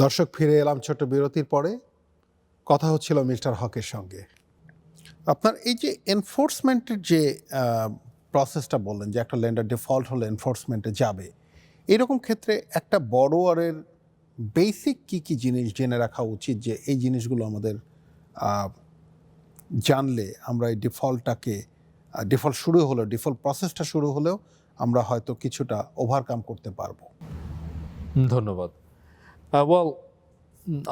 দর্শক, ফিরে এলাম ছোট বিরতির পরে। কথা হচ্ছিল মিস্টার হকের সঙ্গে। আপনার এই যে এনফোর্সমেন্টের যে প্রসেসটা বললেন যে একটা লেন্ডার ডিফল্ট হলে এনফোর্সমেন্টে যাবে, এরকম ক্ষেত্রে একটা বড়োয়ারের বেসিক কি কি জিনিস জেনে রাখা উচিত যে এই জিনিসগুলো আমাদের জানলে আমরা এই ডিফল্ট শুরু হলেও, ডিফল্ট প্রসেসটা শুরু হলেও আমরা হয়তো কিছুটা ওভারকাম করতে পারবো। ধন্যবাদ। ওয়েল,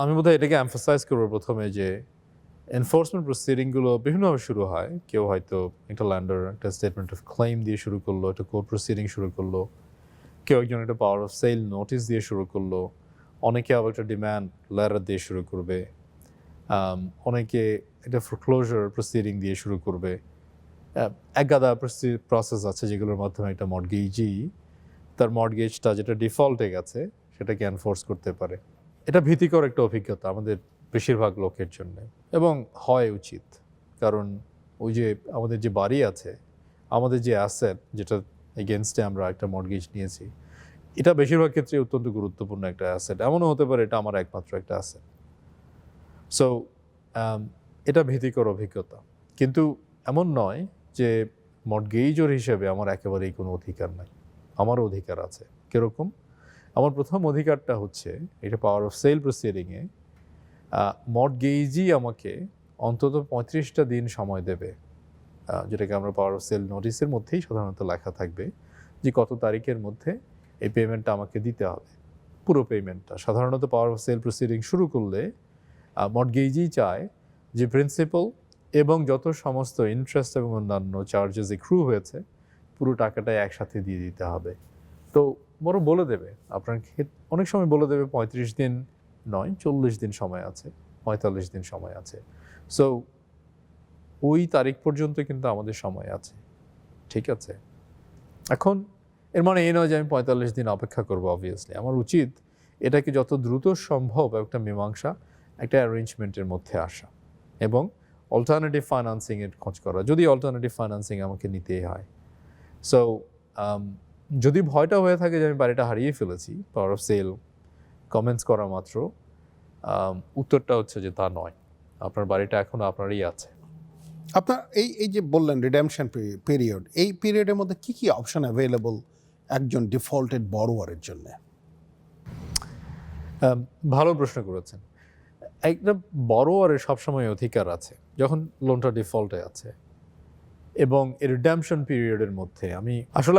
আমি বোধহয় এটাকে এমফাসাইজ করবো প্রথমে যে এনফোর্সমেন্ট প্রসিডিংগুলো বিভিন্নভাবে শুরু হয়। কেউ হয়তো একটা ল্যান্ডার একটা স্টেটমেন্ট অফ ক্লেইম দিয়ে শুরু করলো, একটা কোর্ট প্রসিডিং শুরু করলো, কেউ একজন একটা পাওয়ার অফ সেল নোটিস দিয়ে শুরু করলো, অনেকে আবার একটা ডিম্যান্ড লেটার দিয়ে শুরু করবে, অনেকে একটা ফোরক্লোজার প্রসিডিং দিয়ে শুরু করবে। এক গাদা প্রসেস আছে যেগুলোর মাধ্যমে একটা মর্টগেজই তার মর্টগেজটা যেটা ডিফল্টে গেছে সেটাকে এনফোর্স করতে পারে। এটা ভীতিকর একটা অভিজ্ঞতা আমাদের বেশিরভাগ লোকের জন্য, এবং হয় উচিত। কারণ ওই যে আমাদের যে বাড়ি আছে, আমাদের যে অ্যাসেট যেটা এগেনস্টে আমরা একটা মর্টগেজ নিয়েছি, এটা বেশিরভাগ ক্ষেত্রে অত্যন্ত গুরুত্বপূর্ণ একটা অ্যাসেট। এমনও হতে পারে এটা আমার একমাত্র একটা অ্যাসেট। সো এটা ভীতিকর অভিজ্ঞতা। কিন্তু এমন নয় যে মর্টগেজর হিসেবে আমার একেবারেই কোনো অধিকার নাই। আমারও অধিকার আছে। কীরকম? আমার প্রথম অধিকারটা হচ্ছে এটা পাওয়ার অফ সেল প্রসিডিংয়ে মর্টগেজই আমাকে অন্তত 35টা দিন সময় দেবে, যেটাকে আমরা পাওয়ার অফ সেল নোটিসের মধ্যেই সাধারণত লেখা থাকবে যে কত তারিখের মধ্যে এই পেমেন্টটা আমাকে দিতে হবে, পুরো পেমেন্টটা। সাধারণত পাওয়ার অফ সেল প্রসিডিং শুরু করলে মর্টগেজই চায় যে প্রিন্সিপাল এবং যত সমস্ত ইন্টারেস্ট এবং অন্যান্য চার্জেস এক্রু হয়েছে পুরো টাকাটাই একসাথে দিয়ে দিতে হবে। তো বড় বলে দেবে আপনার অনেক সময় বলে দেবে 35 দিন নয়, 40 দিন সময় আছে, 45 দিন সময় আছে। সো ওই তারিখ পর্যন্ত কিন্তু আমাদের সময় আছে, ঠিক আছে? এখন এর মানে এই নয় যে আমি 45 দিন অপেক্ষা করবো। অবভিয়াসলি আমার উচিত এটাকে যত দ্রুত সম্ভব একটা মীমাংসা, একটা অ্যারেঞ্জমেন্টের মধ্যে আসা এবং অল্টারনেটিভ ফাইন্যান্সিংয়ের খোঁজ করা, যদি অল্টারনেটিভ ফাইন্যান্সিং আমাকে নিতেই হয়। সো যদি ভয়টা হয়ে থাকে যে আমি বাড়িটা হারিয়ে ফেলেছি পাওয়ার অফ সেল কমেন্টস করা মাত্র, উত্তরটা হচ্ছে যে তা নয়। আপনার বাড়িটা এখনও আপনারই আছে। আপনার এই যে বললেন রিডেমশন পিরিয়ড, এই পিরিয়ডের মধ্যে কি কি অপশন অ্যাভেলেবল একজন ডিফল্টেড বড়োয়ারের জন্য? ভালো প্রশ্ন করেছেন। একটা বড়োয়ারের সবসময় অধিকার আছে যখন লোনটা ডিফল্টে আছে এবং রিডেমশন পিরিয়ডের মধ্যে।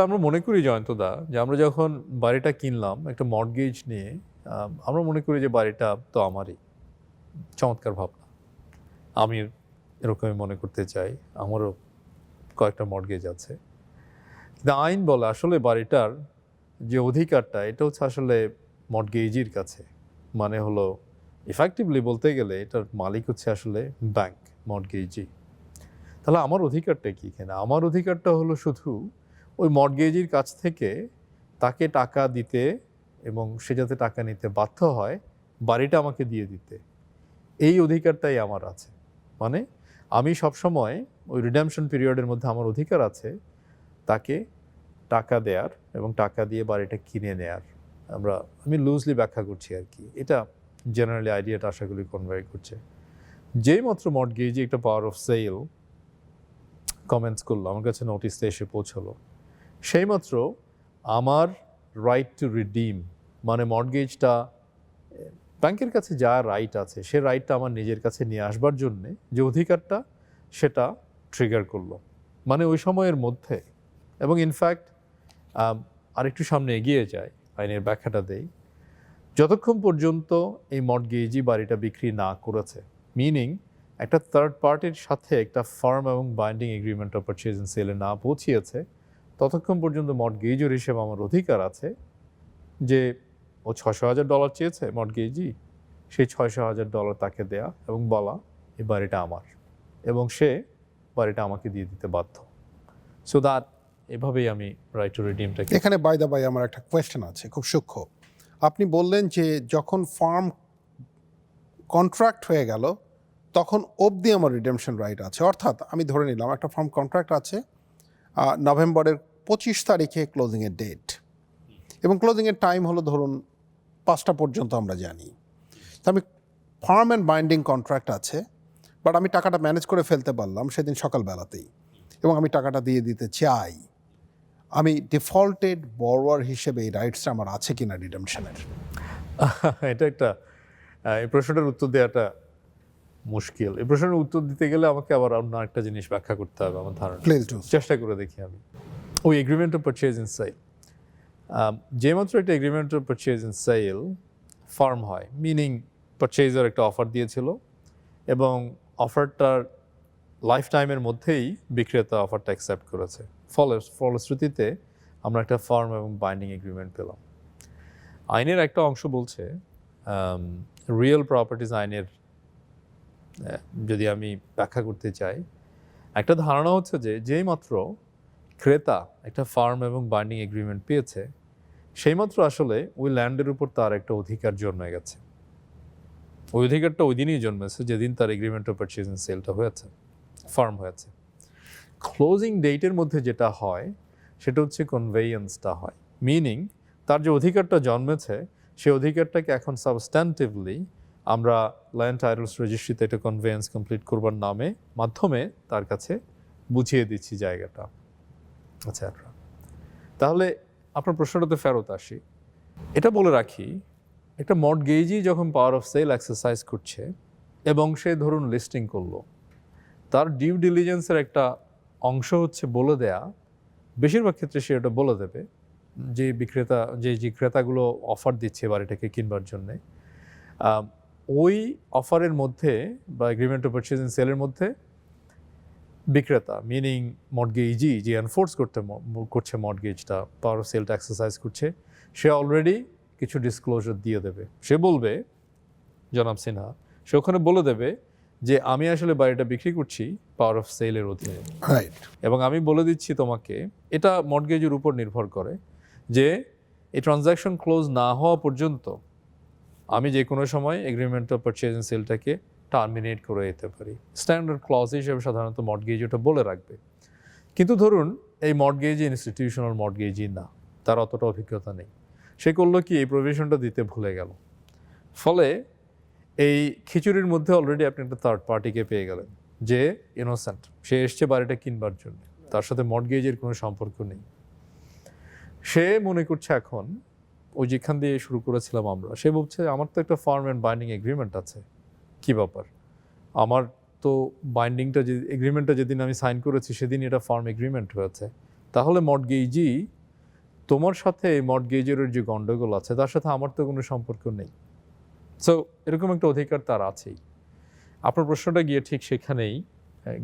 আমরা মনে করি জয়ন্তদা যে আমরা যখন বাড়িটা কিনলাম একটা মর্টগেজ নিয়ে, আমরা মনে করি যে বাড়িটা তো আমারই। চমৎকার ভাবনা। আমি এরকমই মনে করতে চাই। আমারও কয়েকটা মর্টগেজ আছে। কিন্তু আইন বলে আসলে বাড়িটার যে অধিকারটা এটা হচ্ছে আসলে মর্টগেজির কাছে। মানে হলো ইফেক্টিভলি বলতে গেলে এটার মালিক হচ্ছে আসলে ব্যাংক, মর্টগেজি। তাহলে আমার অধিকারটা কি এখানে? আমার অধিকারটা হলো শুধু ওই মর্টগেজির কাছ থেকে তাকে টাকা দিতে এবং সে যাতে টাকা নিতে বাধ্য হয় বাড়িটা আমাকে দিয়ে দিতে। এই অধিকারটাই আমার আছে। মানে আমি সবসময় ওই রিডেমশন পিরিয়ডের মধ্যে আমার অধিকার আছে তাকে টাকা দেয়ার এবং টাকা দিয়ে বাড়িটা কিনে নেয়ার। আমি লুজলি ব্যাখ্যা করছি আর কি। এটা জেনারেলি আইডিয়াটা আশা করি কনভে করছে। যেই মাত্র মর্টগেজি একটা পাওয়ার অফ সেল কমেন্টস করলো, আমার কাছে নোটিসটা এসে পৌঁছলো, সেইমাত্র আমার রাইট টু রিডিম, মানে মর্টগেজটা ব্যাংকের কাছে যা রাইট আছে সে রাইটটা আমার নিজের কাছে নিয়ে আসবার জন্যে যে অধিকারটা, সেটা ট্রিগার করলো। মানে ওই সময়ের মধ্যে, এবং ইনফ্যাক্ট আরেকটু সামনে এগিয়ে যায়, আইনের ব্যাখ্যাটা দেই, যতক্ষণ পর্যন্ত এই মর্টগেজি বাড়িটা বিক্রি না করেছে, মিনিং একটা থার্ড পার্টির সাথে একটা ফার্ম এবং binding agreement of purchase and সেলে না পৌঁছিয়েছে, ততক্ষণ পর্যন্ত মর্টগেজর হিসেবে আমার অধিকার আছে যে ও $600,000 চেয়েছে মর্টগেজি, সেই $600,000 তাকে দেয়া এবং বলা এই বাড়িটা আমার, এবং সে বাড়িটা আমাকে দিয়ে দিতে বাধ্য। সো দ্যাট এভাবেই আমি রাইট টু রিডিমটা। এখানে বাই দা বাই আমার একটা কোয়েশ্চেন আছে খুব সূক্ষ্ম। আপনি বললেন যে যখন ফার্ম কন্ট্রাক্ট হয়ে গেল তখন অবধি আমার রিডেমশন রাইট আছে। অর্থাৎ আমি ধরে নিলাম একটা ফার্ম কন্ট্রাক্ট আছে, নভেম্বরের 25 তারিখে ক্লোজিংয়ের ডেট, এবং ক্লোজিংয়ের টাইম হলো ধরুন 5টা পর্যন্ত আমরা জানি। আমি ফার্ম অ্যান্ড বাইন্ডিং কন্ট্রাক্ট আছে, বাট আমি টাকাটা ম্যানেজ করে ফেলতে পারলাম সেদিন সকালবেলাতেই, এবং আমি টাকাটা দিয়ে দিতে চাই, আমি ডিফল্টেড বরোয়ার হিসেবে এই রাইটসটা আমার আছে কিনা রিডেমশনের? এটা একটা এই প্রশ্নটার উত্তর দেওয়াটা মুশকিল। এই প্রশ্নের উত্তর দিতে গেলে আমাকে আবার অন্য একটা জিনিস ব্যাখ্যা করতে হবে আমার ধারণা। Please do. চেষ্টা করে দেখি আমি। ওই agreement of purchase and sale, যেমাত্র একটা agreement of purchase and sale firm হয়, মিনিং পারচেজার একটা অফার দিয়েছিল এবং অফারটার লাইফ টাইমের মধ্যেই বিক্রেতা অফারটা অ্যাকসেপ্ট করেছে, ফলশ্রুতিতে আমরা একটা ফার্ম এবং বাইন্ডিং এগ্রিমেন্ট পেলাম। আইনের একটা অংশ বলছে, রিয়েল প্রপার্টিজ আইনের যদি আমি ব্যাখ্যা করতে চাই, একটা ধারণা হচ্ছে যে যেই মাত্র ক্রেতা একটা ফার্ম এবং বাইন্ডিং এগ্রিমেন্ট পেয়েছে, সেইমাত্র আসলে ওই ল্যান্ডের উপর তার একটা অধিকার জন্মে গেছে। ওই অধিকারটা ওই দিনই জন্মেছে যেদিন তার এগ্রিমেন্ট অফ পারচেজ এন্ড সেলটা হয়েছে, ফার্ম হয়েছে। ক্লোজিং ডেটের মধ্যে যেটা হয় সেটা হচ্ছে কনভেয়েন্সটা হয়, মিনিং তার যে অধিকারটা জন্মেছে সেই অধিকারটাকে এখন সাবস্ট্যান্টিভলি আমরা ল্যান্ড টাইটেলস রেজিস্ট্রিতে একটা কনভেয়েন্স কমপ্লিট করবার মাধ্যমে তার কাছে বুঝিয়ে দিচ্ছি জায়গাটা। আচ্ছা, তাহলে আপনার প্রশ্নটাতে ফেরত আসি। এটা বলে রাখি, একটা মর্টগেজই যখন পাওয়ার অফ সেল এক্সারসাইজ করছে এবং সে ধরুন লিস্টিং করলো, তার ডিউ ডিলিজেন্সের একটা অংশ হচ্ছে বলে দেয়া, বেশিরভাগ ক্ষেত্রে সে এটা বলে দেবে যে ক্রেতাগুলো অফার দিচ্ছে বাড়িটাকে কিনবার জন্যে, ওই অফারের মধ্যে বা এগ্রিমেন্ট অফ পারচেজ এন্ড সেলের মধ্যে বিক্রেতা মিনিং মর্টগেজই যে এনফোর্স করছে মর্টগেজটা, পাওয়ার অফ সেলটা এক্সারসাইজ করছে, সে অলরেডি কিছু ডিসক্লোজার দিয়ে দেবে। সে বলবে, জনাব সিনহা, সে ওখানে বলে দেবে যে আমি আসলে বাড়িটা বিক্রি করছি পাওয়ার অফ সেলের অধীনে, রাইট। এবং আমি বলে দিচ্ছি তোমাকে, এটা মর্টগেজের উপর নির্ভর করে যে এই ট্রানজ্যাকশন ক্লোজ না হওয়া পর্যন্ত আমি যে কোনো সময় এগ্রিমেন্ট অফ পারচেজ এন্ড সেলটাকে টার্মিনেট করে দিতে পারি। স্ট্যান্ডার্ড ক্লজ হিসেবে সাধারণত মর্টগেজ ওটা বলে রাখবে। কিন্তু ধরুন এই মর্টগেজ ইনস্টিটিউশনাল মর্টগেজই না, তার অতটা অভিজ্ঞতা নেই, সে করলো কি এই প্রভিশনটা দিতে ভুলে গেল, ফলে এই খিচুড়ির মধ্যে অলরেডি আপনি একটা থার্ড পার্টিকে পেয়ে গেলেন যে ইনোসেন্ট, সে এসছে বাড়িটা কিনবার জন্য, তার সাথে মর্টগেজের কোনো সম্পর্ক নেই। সে মনে করছে এখন ওই যেখান দিয়ে শুরু করেছিলাম আমরা, সে বলছে আমার তো একটা ফার্ম অ্যান্ড বাইন্ডিং এগ্রিমেন্ট আছে, কী ব্যাপার, আমার তো বাইন্ডিংটা যে এগ্রিমেন্টটা যেদিন আমি সাইন করেছি সেদিন এটা ফার্ম এগ্রিমেন্ট হয়েছে, তাহলে মর্টগেজই তোমার সাথে মর্টগেজের যে গন্ডগোল আছে তার সাথে আমার তো কোনো সম্পর্ক নেই। সো এরকম একটা অধিকার তার আছেই। আপনার প্রশ্নটা গিয়ে ঠিক সেখানেই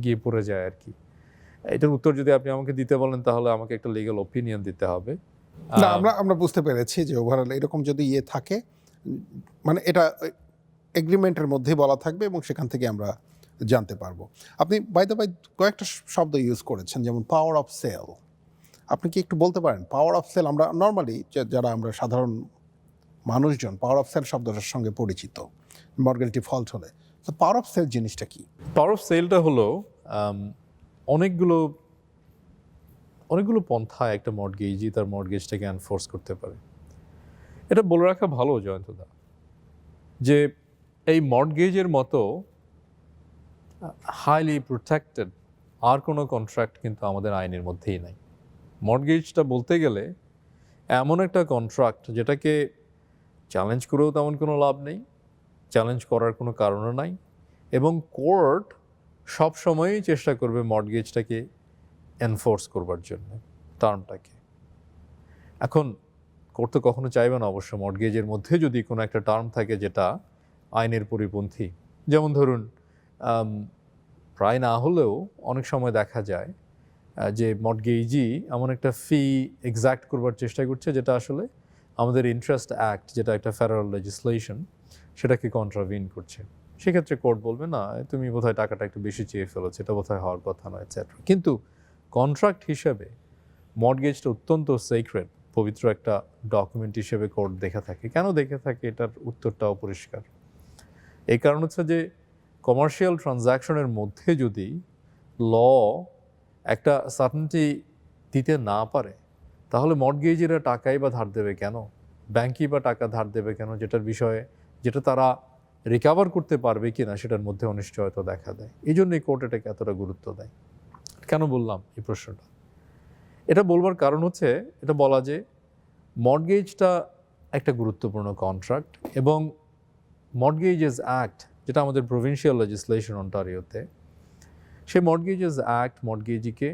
গিয়ে পড়ে যায় আর কি। এটার উত্তর যদি আপনি আমাকে দিতে বলেন তাহলে আমাকে একটা লিগ্যাল ওপিনিয়ন দিতে হবে। না, আমরা বুঝতে পেরেছি যে ওভারঅল এরকম যদি থাকে, মানে এটা এগ্রিমেন্টের মধ্যেই বলা থাকবে এবং সেখান থেকে আমরা জানতে পারবো। আপনি বাই দ্য বাই কয়েকটা শব্দ ইউজ করেছেন, যেমন পাওয়ার অফ সেল। আপনি কি একটু বলতে পারেন পাওয়ার অফ সেল? আমরা নর্মালি যারা আমরা সাধারণ মানুষজন পাওয়ার অফ সেল শব্দটার সঙ্গে পরিচিত মর্টগেজ ডিফল্ট হলে, তো পাওয়ার অফ সেল জিনিসটা কি? পাওয়ার অফ সেলটা হলো অনেকগুলো পন্থায় একটা মর্টগেজই তার মর্টগেজটাকে এনফোর্স করতে পারে। এটা বলে রাখা ভালো জয়ন্তদা যে এই মর্টগেজের মতো হাইলি প্রোটেক্টেড আর কোনো কন্ট্রাক্ট কিন্তু আমাদের আইনের মধ্যেই নাই। মর্টগেজটা বলতে গেলে এমন একটা কন্ট্রাক্ট যেটাকে চ্যালেঞ্জ করেও তেমন কোনো লাভ নেই, চ্যালেঞ্জ করার কোনো কারণও নাই, এবং কোর্ট সবসময়ই চেষ্টা করবে মর্টগেজটাকে এনফোর্স করবার জন্য টার্মটাকে। এখন কোর্ট তো কখনো চাইবে না অবশ্য মর্টগেজের মধ্যে যদি কোনো একটা টার্ম থাকে যেটা আইনের পরিপন্থী, যেমন ধরুন প্রায় না হলেও অনেক সময় দেখা যায় যে মর্টগেজই এমন একটা ফি এক্সাক্ট করবার চেষ্টা করছে যেটা আসলে আমাদের ইন্টারেস্ট অ্যাক্ট, যেটা একটা ফেডারেল লেজিসলেশন, সেটাকে কন্ট্রাভিন করছে। সেক্ষেত্রে কোর্ট বলবে না, তুমি বোধহয় টাকাটা একটু বেশি চেয়ে ফেলেছো, এটা বোধহয় হওয়ার কথা নয়, এটসেট্রা। কিন্তু কন্ট্রাক্ট হিসেবে মর্টগেজটা অত্যন্ত সিক্রেট, পবিত্র একটা ডকুমেন্ট হিসেবে কোর্ট দেখে থাকে। কেন দেখে থাকে এটার উত্তরটাও পরিষ্কার। এই কারণ হচ্ছে যে কমার্শিয়াল ট্রানজ্যাকশনের মধ্যে যদি ল একটা সার্টেনটি দিতে না পারে তাহলে মর্টগেজেরা টাকাই বা ধার দেবে কেন, ব্যাংকই বা টাকা ধার দেবে কেন, যেটার বিষয়ে যেটা তারা রিকভার করতে পারবে কিনা সেটার মধ্যে অনিশ্চয়তা দেখা দেয়। এই জন্যই কোর্ট এটাকে এতটা গুরুত্ব দেয়। কেন বললাম এই প্রশ্নটা? এটা বলবার কারণ হচ্ছে, এটা বলা যে মর্টগেজটা একটা গুরুত্বপূর্ণ কন্ট্রাক্ট, এবং মর্টগেজেস অ্যাক্ট, যেটা আমাদের প্রভিন্সিয়াল লেজিসলেশন অন্টারিওতে, সেই মর্টগেজেস অ্যাক্ট মর্টগেজিকে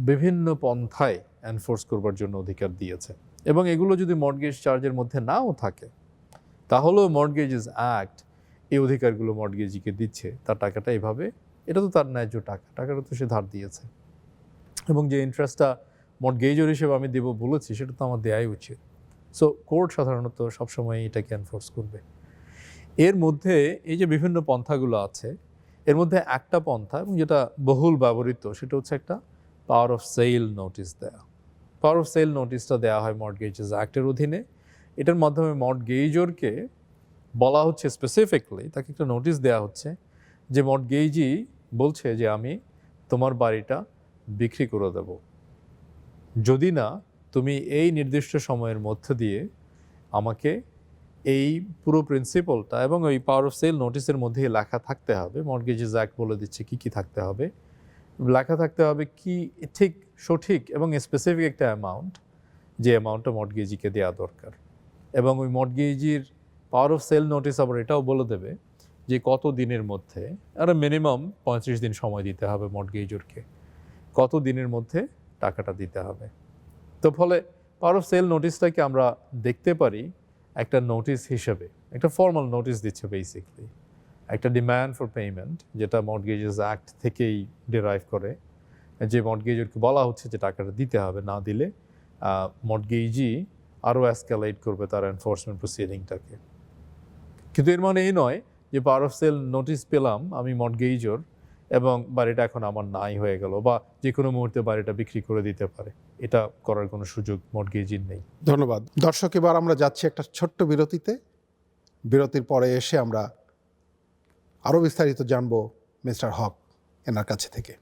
বিভিন্ন পন্থায় এনফোর্স করবার জন্য অধিকার দিয়েছে। এবং এগুলো যদি মর্টগেজ চার্জের মধ্যে নাও থাকে, তাহলেও মর্টগেজেস অ্যাক্ট এই অধিকারগুলো মর্টগেজিকে দিচ্ছে। তার টাকাটা এভাবে, এটা তো তার ন্যায্য টাকা, টাকাটা তো সে ধার দিয়েছে, এবং যে ইন্টারেস্টটা মর্টগেজর হিসেবে আমি দেবো বলেছি সেটা তো আমার দেয়াই উচিত। সো কোর্ট সাধারণত সবসময় এটাকে এনফোর্স করবে। এর মধ্যে এই যে বিভিন্ন পন্থাগুলো আছে, এর মধ্যে একটা পন্থা, এবং যেটা বহুল ব্যবহৃত, সেটা হচ্ছে একটা পাওয়ার অফ সেল নোটিশ দেয়া। পাওয়ার অফ সেল নোটিশটা দেওয়া হয় মর্টগেজেস অ্যাক্টের অধীনে। এটার মাধ্যমে মর্টগেজরকে বলা হচ্ছে, স্পেসিফিকলি তাকে একটা নোটিশ দেওয়া হচ্ছে যে মর্টগেজি বলছে যে আমি তোমার বাড়িটা বিক্রি করে দেব, যদি না তুমি এই নির্দিষ্ট সময়ের মধ্য দিয়ে আমাকে এই পুরো প্রিন্সিপালটা, এবং ওই পাওয়ার অফ সেল নোটিসের মধ্যেই লেখা থাকতে হবে, মর্টগেজেস অ্যাক্ট বলে দিচ্ছে কি কি থাকতে হবে, লেখা থাকতে হবে কি ঠিক সঠিক এবং স্পেসিফিক একটা অ্যামাউন্ট, যে অ্যামাউন্টটা মর্টগেজিকে দেওয়া দরকার। এবং ওই মর্টগেজির পাওয়ার অফ সেল নোটিস আবার এটাও বলে দেবে যে কত দিনের মধ্যে, আর মিনিমাম 35 দিন সময় দিতে হবে মর্টগেজরকে, কত দিনের মধ্যে টাকাটা দিতে হবে। তো ফলে পাওয়ার অফ সেল নোটিসটাকে আমরা দেখতে পারি একটা নোটিস হিসেবে, একটা ফর্মাল নোটিস দিচ্ছে বেসিকলি, একটা ডিম্যান্ড ফর পেমেন্ট, যেটা মর্টগেজেস অ্যাক্ট থেকেই ডিরাইভ করে, যে মর্টগেজরকে বলা হচ্ছে যে টাকাটা দিতে হবে, না দিলে মর্টগেজি আরও অ্যাসকালেট করবে তার এনফোর্সমেন্ট প্রসিডিংটাকে। কিন্তু এর মানে এই নয় যে পাওয়ার অফ সেল নোটিস পেলাম আমি মর্টগেজর, এবং বাড়িটা এখন আমার নাই হয়ে গেল, বা যে কোনো মুহূর্তে বাড়িটা বিক্রি করে দিতে পারে। এটা করার কোনো সুযোগ মর্টগেজির নেই। ধন্যবাদ দর্শক। এবার আমরা যাচ্ছি একটা ছোট্ট বিরতিতে। বিরতির পরে এসে আমরা আরও বিস্তারিত জানবো মিস্টার হক এনার কাছে থেকে।